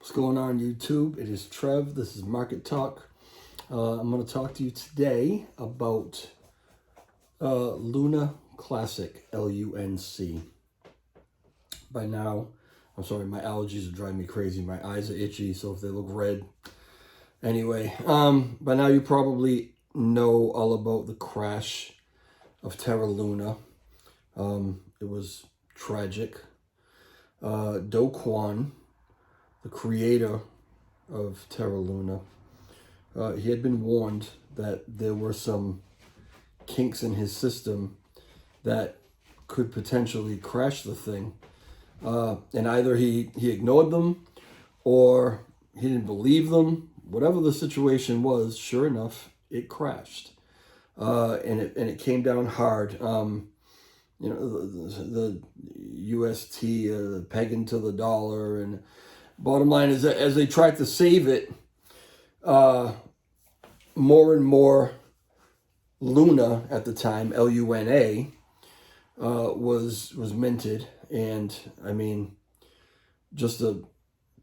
What's going on YouTube? It is Trev. This is Market Talk. I'm going to talk to you today about Luna Classic, LUNC. By now, I'm sorry, my allergies are driving me crazy. My eyes are itchy, so if they look red. Anyway, by now you probably know all about the crash of Terra Luna. It was tragic. Do Kwon, the creator of Terra Luna, he had been warned that there were some kinks in his system that could potentially crash the thing. And either he ignored them or he didn't believe them. Whatever the situation was, sure enough, it crashed. And it came down hard. The UST pegging to the dollar, and bottom line is that as they tried to save it, more and more Luna at the time, LUNA, was minted, and I mean, just a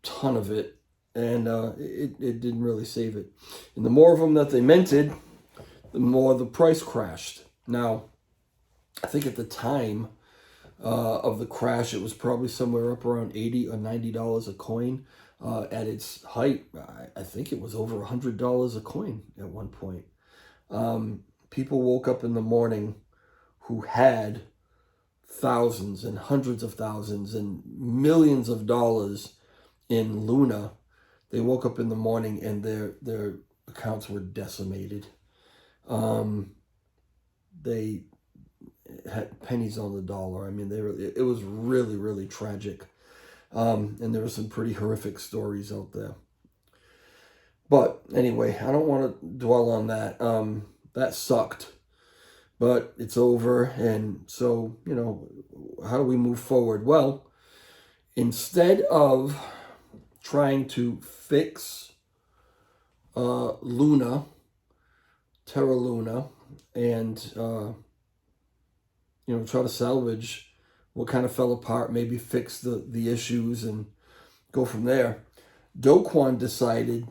ton of it, and it didn't really save it. And the more of them that they minted, the more the price crashed. Now, I think at the time of the crash, it was probably somewhere up around $80 or $90 a coin. At its height, I think it was over $100 a coin at one point. People woke up in the morning who had thousands and hundreds of thousands and millions of dollars in Luna. They woke up in the morning and their accounts were decimated. They had pennies on the dollar. I mean, it was really, really tragic. And there were some pretty horrific stories out there. But anyway, I don't want to dwell on that. That sucked, but it's over. And so, how do we move forward? Well, instead of trying to fix Luna, Terra Luna, and try to salvage what kind of fell apart, maybe fix the issues and go from there, Do Kwon decided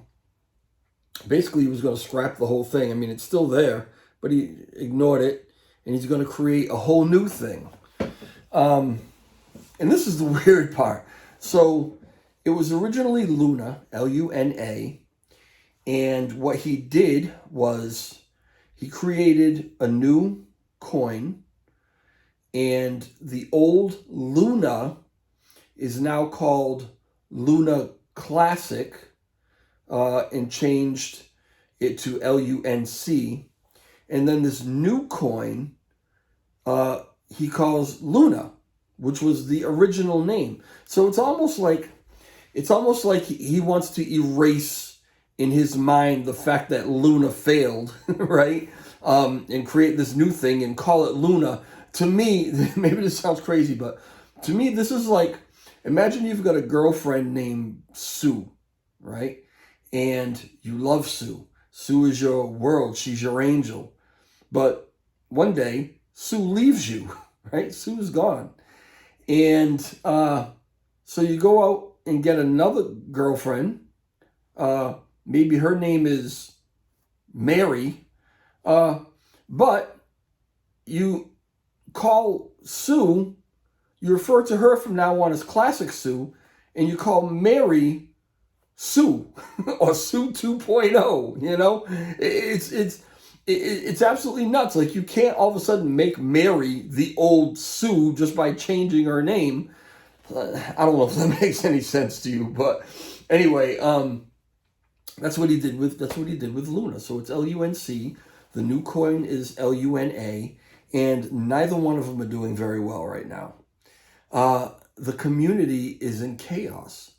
basically he was going to scrap the whole thing. I mean, it's still there, but he ignored it, and he's going to create a whole new thing. And this is the weird part. So it was originally Luna, L-U-N-A, and what he did was he created a new coin, and the old Luna is now called Luna Classic, and changed it to LUNC. And then this new coin, he calls Luna, which was the original name. So it's almost like he wants to erase in his mind the fact that Luna failed, right? And create this new thing and call it Luna. To me, maybe this sounds crazy, but to me, this is like, imagine you've got a girlfriend named Sue, right? And you love Sue. Sue is your world. She's your angel. But one day, Sue leaves you, right? Sue's gone. And so you go out and get another girlfriend. Maybe her name is Mary. But you call Sue, you refer to her from now on as Classic Sue, and you call Mary Sue or Sue 2.0. It's absolutely nuts. Like, you can't all of a sudden make Mary the old Sue just by changing her name. I don't know if that makes any sense to you, but anyway, that's what he did with Luna. So it's LUNC. The new coin is LUNA. And neither one of them are doing very well right now. The community is in chaos.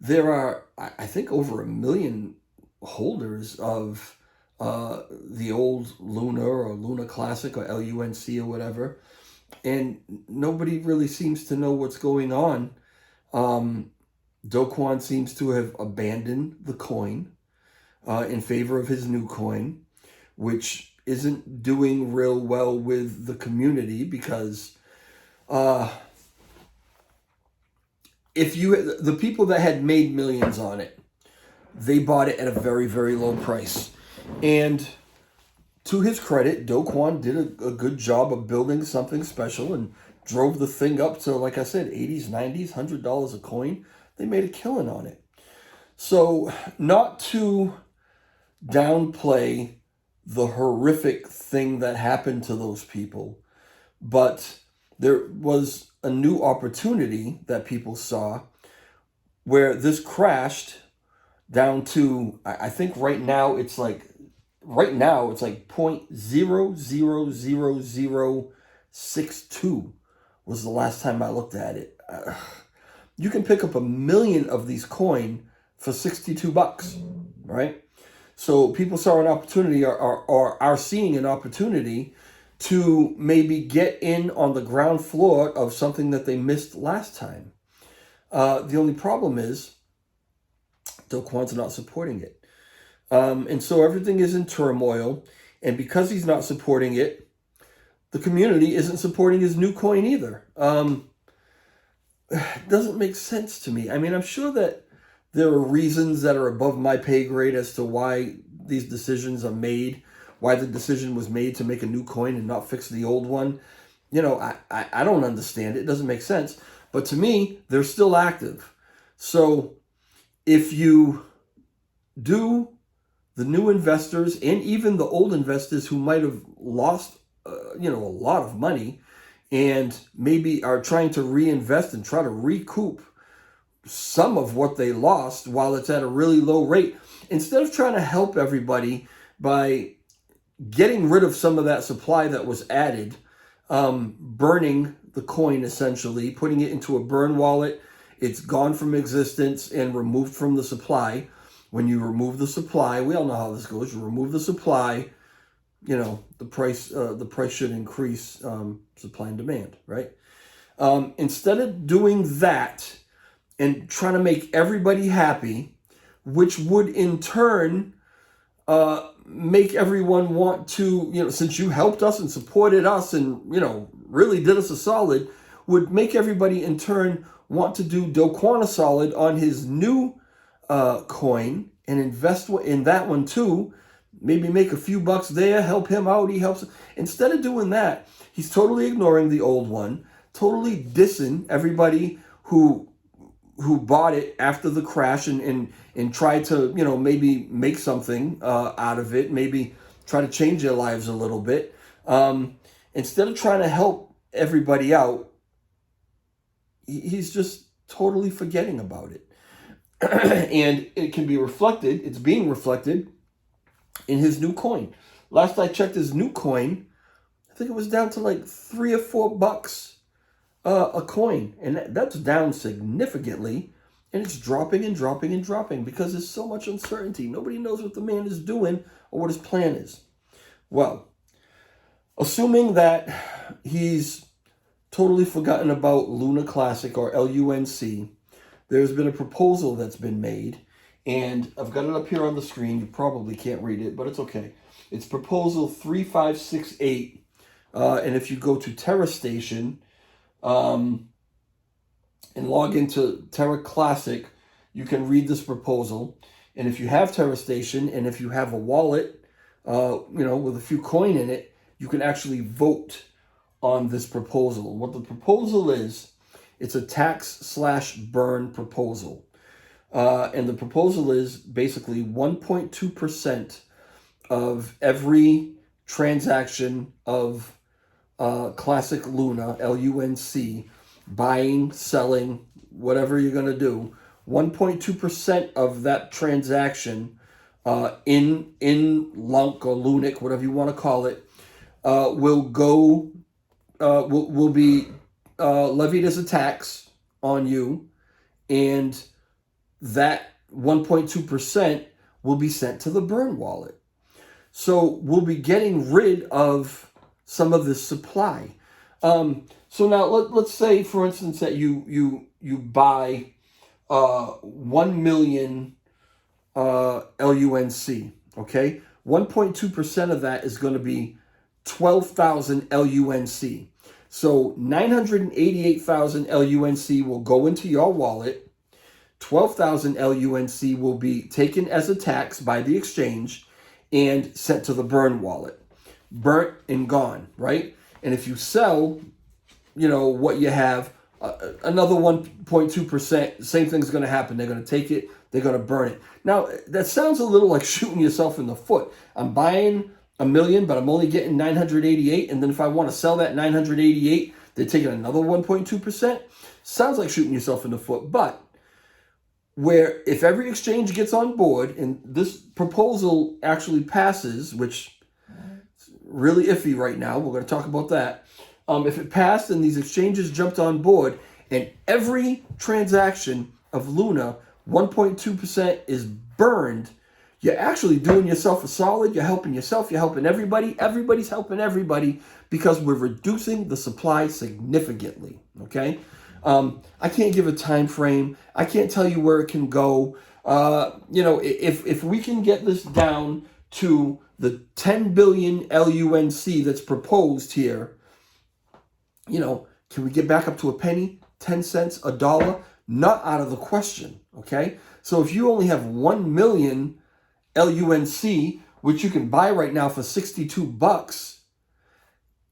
There are, I think, over 1 million holders of the old Luna or Luna Classic or LUNC or whatever. And nobody really seems to know what's going on. Do Kwon seems to have abandoned the coin in favor of his new coin, which isn't doing real well with the community because the people that had made millions on it, they bought it at a very, very low price. And to his credit, Do Kwon did a good job of building something special and drove the thing up to, like I said, 80s, 90s, $100 a coin. They made a killing on it. So not to downplay the horrific thing that happened to those people, but there was a new opportunity that people saw where this crashed down to, I think right now it's like 0.000062 was the last time I looked at it. You can pick up 1 million of these coin for $62, right? So people saw an opportunity, or are seeing an opportunity to maybe get in on the ground floor of something that they missed last time. The only problem is Do Kwon's not supporting it. And so everything is in turmoil. And because he's not supporting it, the community isn't supporting his new coin either. It doesn't make sense to me. I mean, I'm sure that there are reasons that are above my pay grade as to why these decisions are made, why the decision was made to make a new coin and not fix the old one. You know, I don't understand it. It doesn't make sense. But to me, they're still active. So if you do, the new investors and even the old investors who might have lost, a lot of money and maybe are trying to reinvest and try to recoup some of what they lost while it's at a really low rate, instead of trying to help everybody by getting rid of some of that supply that was added, burning the coin essentially, putting it into a burn wallet, it's gone from existence and removed from the supply. When you remove the supply, we all know how this goes. You remove the supply, the price should increase, supply and demand, right? Instead of doing that and trying to make everybody happy, which would in turn make everyone want to, since you helped us and supported us and, really did us a solid, would make everybody in turn want to do Do Kwon a solid on his new coin and invest in that one too. Maybe make a few bucks there, help him out, he helps. Instead of doing that, he's totally ignoring the old one, totally dissing everybody who bought it after the crash and tried to, maybe make something out of it, maybe try to change their lives a little bit. Instead of trying to help everybody out, he's just totally forgetting about it. And it can be reflected, it's being reflected in his new coin. Last I checked his new coin, I think it was down to like $3 or $4 a coin. And that's down significantly. And it's dropping and dropping and dropping because there's so much uncertainty. Nobody knows what the man is doing or what his plan is. Well, assuming that he's totally forgotten about Luna Classic or LUNC, there's been a proposal that's been made. And I've got it up here on the screen. You probably can't read it, but it's okay. It's proposal 3568. And if you go to Terra Station and log into Terra Classic, you can read this proposal. And if you have Terra Station and if you have a wallet, with a few coin in it, you can actually vote on this proposal. What the proposal is, it's a tax/burn proposal. And the proposal is basically 1.2% of every transaction of Classic Luna, LUNC, buying, selling, whatever you're going to do, 1.2% of that transaction in LUNC or LUNC, whatever you want to call it, will be levied as a tax on you, and that 1.2% will be sent to the burn wallet. So we'll be getting rid of some of this supply. So now let's say, for instance, that you buy 1 million LUNC, okay? 1.2% of that is going to be 12,000 LUNC. So 988,000 LUNC will go into your wallet. 12,000 LUNC will be taken as a tax by the exchange and sent to the burn wallet. Burnt and gone, right? And if you sell, what you have, another 1.2%, same thing's going to happen. They're going to take it, they're going to burn it. Now, that sounds a little like shooting yourself in the foot. I'm buying $1 million, but I'm only getting 988, and then if I want to sell that 988, they're taking another 1.2%. Sounds like shooting yourself in the foot, but where if every exchange gets on board and this proposal actually passes, which is really iffy right now, we're going to talk about that. If it passed and these exchanges jumped on board and every transaction of Luna, 1.2% is burned, you're actually doing yourself a solid. You're helping yourself. You're helping everybody. Everybody's helping everybody because we're reducing the supply significantly, okay? I can't give a time frame. I can't tell you where it can go. If we can get this down to the 10 billion LUNC that's proposed here, can we get back up to a penny, 10 cents, a dollar? Not out of the question, okay? So if you only have 1 million LUNC, which you can buy right now for $62,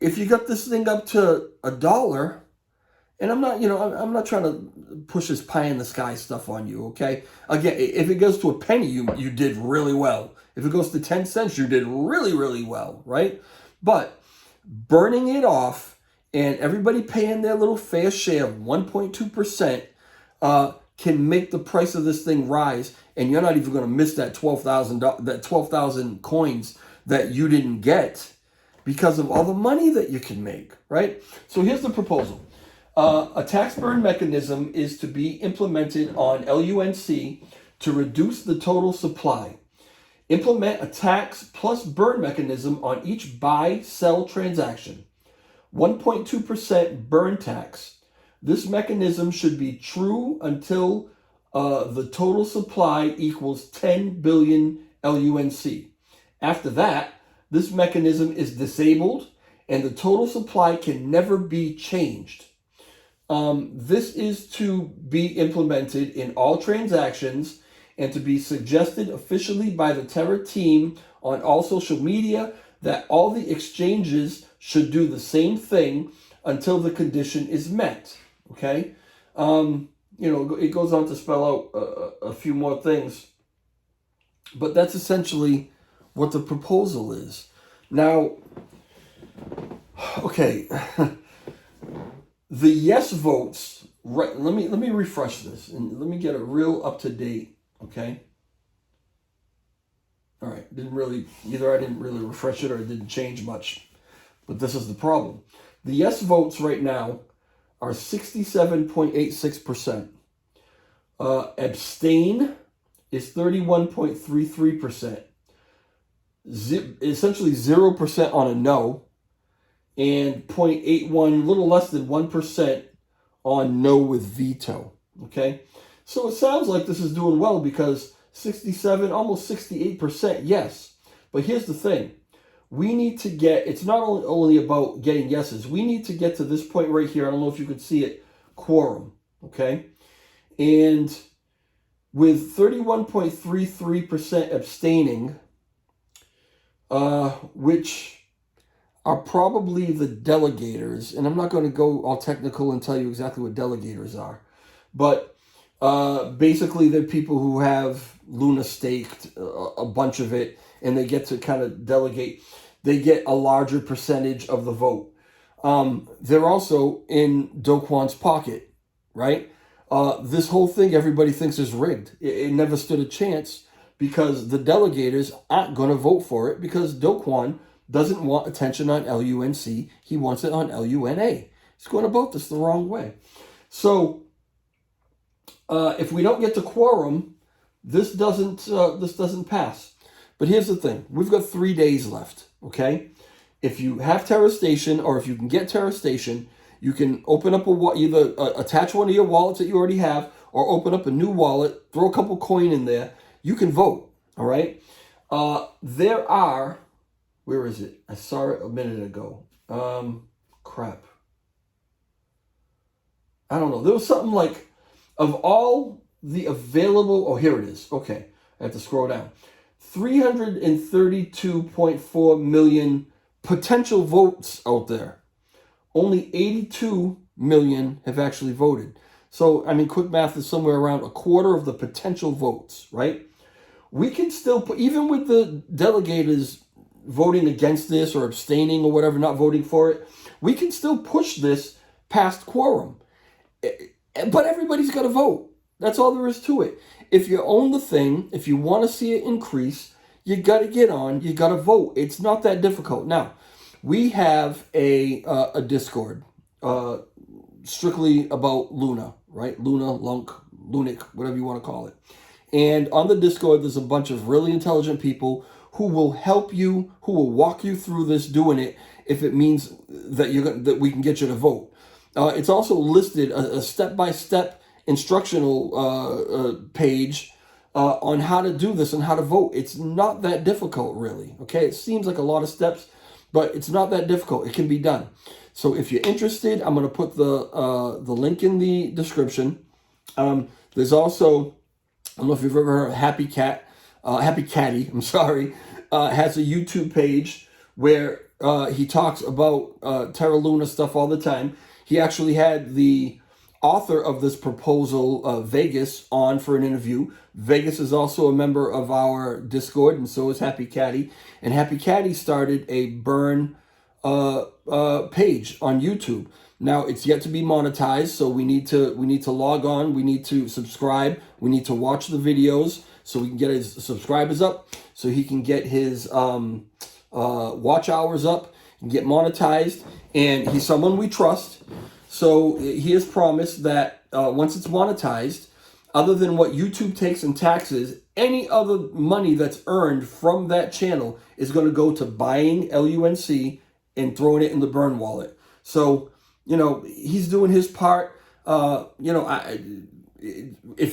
if you got this thing up to a dollar, and I'm not trying to push this pie in the sky stuff on you, okay? Again, if it goes to a penny, you did really well. If it goes to 10 cents, you did really, really well, right? But burning it off and everybody paying their little fair share of 1.2% can make the price of this thing rise, and you're not even going to miss that 12,000 coins that you didn't get because of all the money that you can make, right? So here's the proposal. A tax burn mechanism is to be implemented on LUNC to reduce the total supply. Implement a tax plus burn mechanism on each buy-sell transaction. 1.2% burn tax. This mechanism should be true until the total supply equals 10 billion LUNC. After that, this mechanism is disabled and the total supply can never be changed. This is to be implemented in all transactions and to be suggested officially by the Terra team on all social media that all the exchanges should do the same thing until the condition is met. Okay? It goes on to spell out a few more things, but that's essentially what the proposal is. Now, okay, the yes votes, right, let me refresh this and let me get it real up to date, okay? All right, I didn't really refresh it or it didn't change much, but this is the problem. The yes votes right now are 67.86%. Abstain is 31.33%. Essentially 0% on a no, and 0.81, a little less than 1% on no with veto. Okay? So it sounds like this is doing well because 67, almost 68% yes. But here's the thing. We need to get, it's not only about getting yeses. We need to get to this point right here. I don't know if you could see it, quorum. Okay? And with 31.33% abstaining, which are probably the delegators, and I'm not going to go all technical and tell you exactly what delegators are, but basically they're people who have Luna staked, a bunch of it, and they get to kind of delegate. They get a larger percentage of the vote. They're also in Do Kwon's pocket, right? This whole thing everybody thinks is rigged. It never stood a chance because the delegators aren't going to vote for it because Do Kwon doesn't want attention on LUNC. He wants it on LUNA. He's going to vote this the wrong way. So if we don't get to quorum, this doesn't pass. But here's the thing. We've got 3 days left, okay? If you have Terra Station or if you can get Terra Station, you can open up either attach one of your wallets that you already have or open up a new wallet, throw a couple coin in there. You can vote, all right? There are, where is it? I saw it a minute ago. Crap. I don't know. There was something like, of all the available, oh, here it is. Okay, I have to scroll down. 332.4 million potential votes out there. Only 82 million have actually voted. So, I mean, quick math is somewhere around a quarter of the potential votes, right? We can still put, even with the delegators voting against this or abstaining or whatever, not voting for it, we can still push this past quorum. But everybody's got to vote. That's all there is to it. If you own the thing, if you want to see it increase, you got to get on, you got to vote. It's not that difficult. Now, we have a Discord, strictly about Luna, right? Luna, LUNC, LUNC, whatever you want to call it. And on the Discord, there's a bunch of really intelligent people who will help you, who will walk you through this, doing it, if it means that that we can get you to vote. It's also listed a step-by-step instructional page on how to do this and how to vote. It's not that difficult, really. Okay, it seems like a lot of steps, but it's not that difficult. It can be done. So if you're interested, I'm going to put the link in the description. There's also, I don't know if you've ever heard of Happy Catty, has a YouTube page where he talks about Terra Luna stuff all the time. He actually had the author of this proposal, Vegas, on for an interview. Vegas is also a member of our Discord, and so is Happy Catty. And Happy Catty started a burn page on YouTube. Now it's yet to be monetized, so we need to log on, we need to subscribe, we need to watch the videos so we can get his subscribers up, so he can get his watch hours up and get monetized. And he's someone we trust, so he has promised that once it's monetized, other than what YouTube takes in taxes, any other money that's earned from that channel is going to go to buying LUNC and throwing it in the burn wallet. So, you know, he's doing his part. If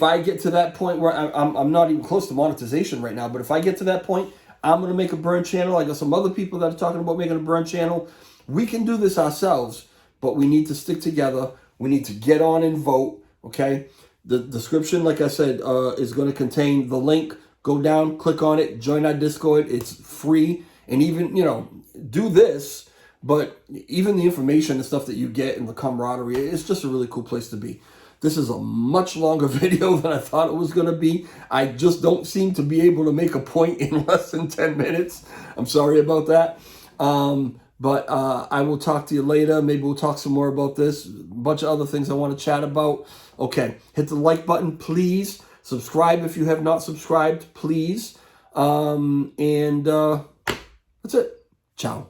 I get to that point where I'm not even close to monetization right now, but if I get to that point, I'm going to make a burn channel. I got some other people that are talking about making a burn channel. We can do this ourselves, but we need to stick together. We need to get on and vote, okay? The description, like I said, is going to contain the link. Go down, click on it, join our Discord. It's free. And even, you know, do this, but even the information and stuff that you get and the camaraderie, it's just a really cool place to be. This is a much longer video than I thought it was going to be. I just don't seem to be able to make a point in less than 10 minutes. I'm sorry about that. But I will talk to you later. Maybe we'll talk some more about this. A bunch of other things I want to chat about. Okay, hit the like button, please. Subscribe if you have not subscribed, please. That's it. Ciao.